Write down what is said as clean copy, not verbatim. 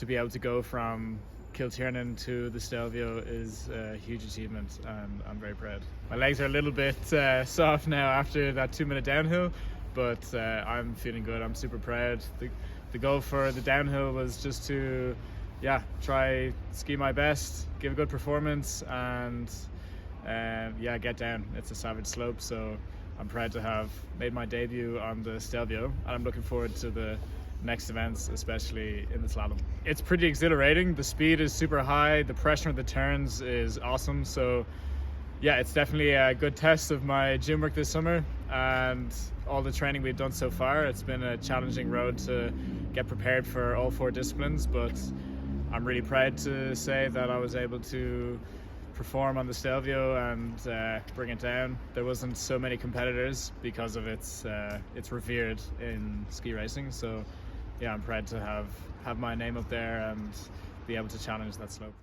to be able to go from Kilternan to the Stelvio is a huge achievement, and I'm very proud. My legs are a little bit soft now after that 2-minute downhill, but I'm feeling good. I'm super proud. The goal for the downhill was just to try ski my best, give a good performance, and get down. It's a savage slope, so I'm proud to have made my debut on the Stelvio, and I'm looking forward to the next events, especially in the slalom. It's pretty exhilarating. The speed is super high. The pressure of the turns is awesome. So yeah, it's definitely a good test of my gym work this summer and all the training we've done so far. It's been a challenging road to get prepared for all 4 disciplines, but I'm really proud to say that I was able to perform on the Stelvio and bring it down. There wasn't so many competitors because of it's revered in ski racing. So yeah, I'm proud to have my name up there and be able to challenge that slope.